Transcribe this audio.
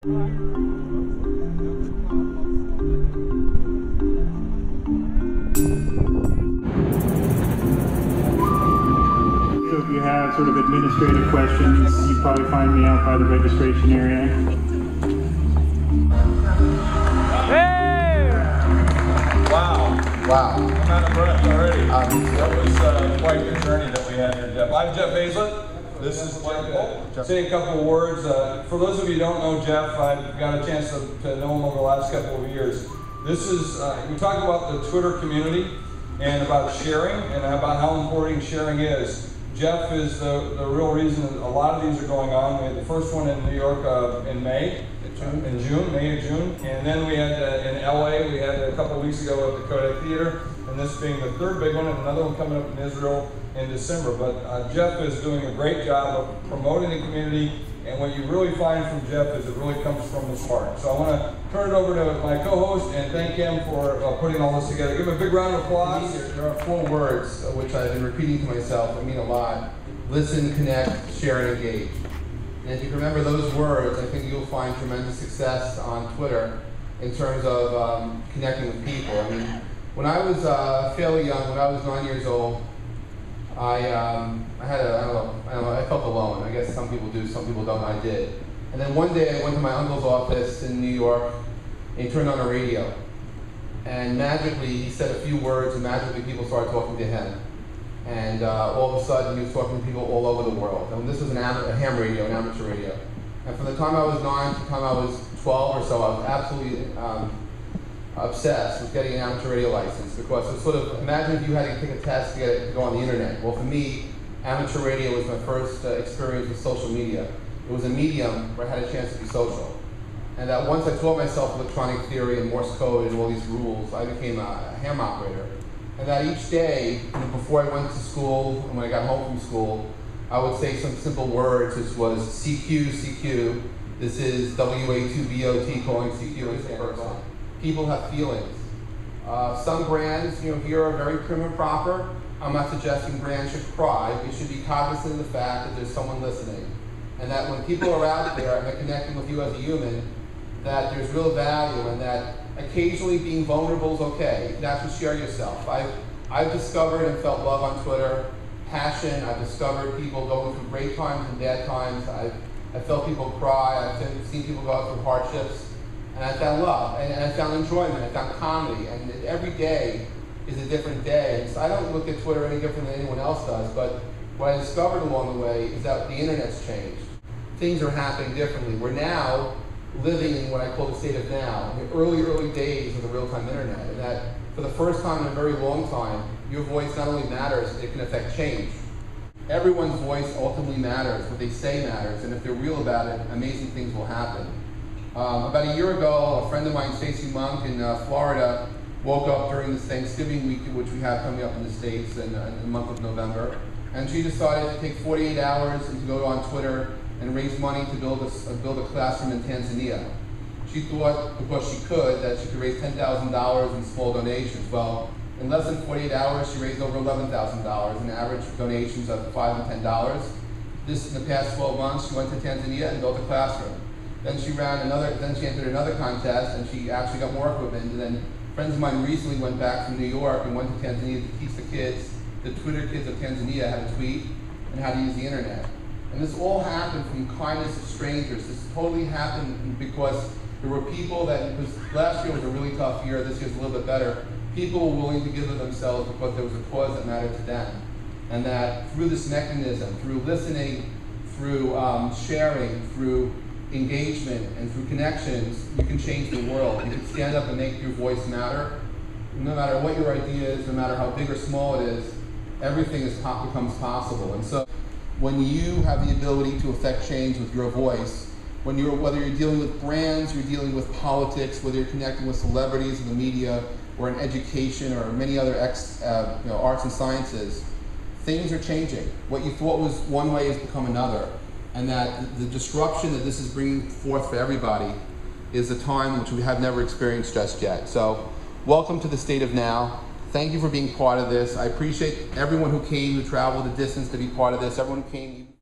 So if you have sort of administrative questions, you probably find me out by the registration area. Hey! Wow. Wow. I'm out of breath already. That was quite the journey that we had here, Jeff. I'm Jeff Hazlett. This is Jeff. Say a couple of words. For those of you who don't know Jeff, I've got a chance to know him over the last couple of years. This is, we talk about the Twitter community and about sharing and about how important sharing is. Jeff is the real reason that a lot of these are going on. We had the first one in New York in May. May or June, and then we had in LA, we had a couple of weeks ago at the Kodak Theater, and this being the third big one, and another one coming up in Israel in December. But Jeff is doing a great job of promoting the community, and what you really find from Jeff is it really comes from his heart. So I want to turn it over to my co-host and thank him for putting all this together. Give him a big round of applause. There are 4 words which I've been repeating to myself that mean a lot: listen, connect, share, and engage. And if you can remember those words, I think you'll find tremendous success on Twitter in terms of connecting with people. I mean, when I was fairly young, when I was 9 years old, I had I felt alone. I guess some people do, some people don't. I did. And then one day I went to my uncle's office in New York, and he turned on a radio. And magically, he said a few words, and magically people started talking to him. And all of a sudden, he was talking to people all over the world. And this was a ham radio, an amateur radio. And from the time I was 9 to the time I was 12 or so, I was absolutely obsessed with getting an amateur radio license, because it was sort of, imagine if you had to take a test to go on the internet. Well, for me, amateur radio was my first experience with social media. It was a medium where I had a chance to be social. And that once I taught myself electronic theory and Morse code and all these rules, I became a ham operator. And that each day, before I went to school and when I got home from school, I would say some simple words, which was CQ, CQ. This is WA2BOT calling CQ as a person. People have feelings. Some brands, here are very prim and proper. I'm not suggesting brands should cry. We should be cognizant of the fact that there's someone listening. And that when people are out there and they're connecting with you as a human, that there's real value, and that occasionally being vulnerable is okay. You can actually share yourself. I've discovered and felt love on Twitter, passion. I've discovered people going through great times and bad times. I've felt people cry. I've seen people go through hardships. And I found love, and I found enjoyment, I found comedy, and every day is a different day. And so I don't look at Twitter any different than anyone else does, but what I discovered along the way is that the internet's changed. Things are happening differently. We're now living in what I call the state of now, in the early days of the real-time internet, and that for the first time in a very long time, your voice not only matters, it can affect change. Everyone's voice ultimately matters, what they say matters, and if they're real about it, amazing things will happen. About a year ago, a friend of mine, Stacey Monk in Florida, woke up during this Thanksgiving week, which we have coming up in the States in the month of November, and she decided to take 48 hours and to go on Twitter and raise money to build a classroom in Tanzania. She thought, because she could, that she could raise $10,000 in small donations. Well, in less than 48 hours, she raised over $11,000 in average donations of $5 and $10. This, in the past 12 months, she went to Tanzania and built a classroom. Then she entered another contest, and she actually got more equipment. And then friends of mine recently went back from New York and went to Tanzania to teach the kids, the Twitter kids of Tanzania, how to tweet and how to use the internet. And this all happened from kindness of strangers. This totally happened because there were people that, because last year was a really tough year, this year's a little bit better, people were willing to give of themselves because there was a cause that mattered to them. And that through this mechanism, through listening, through sharing, through engagement, and through connections, you can change the world. You can stand up and make your voice matter. No matter what your idea is, no matter how big or small it is, everything becomes possible. And so when you have the ability to affect change with your voice, whether you're dealing with brands, you're dealing with politics, whether you're connecting with celebrities in the media, or in education, or many other arts and sciences, things are changing. What you thought was one way has become another. And that the disruption that this is bringing forth for everybody is a time which we have never experienced just yet. So, welcome to the state of now. Thank you for being part of this. I appreciate everyone who came, who traveled the distance to be part of this, everyone who came.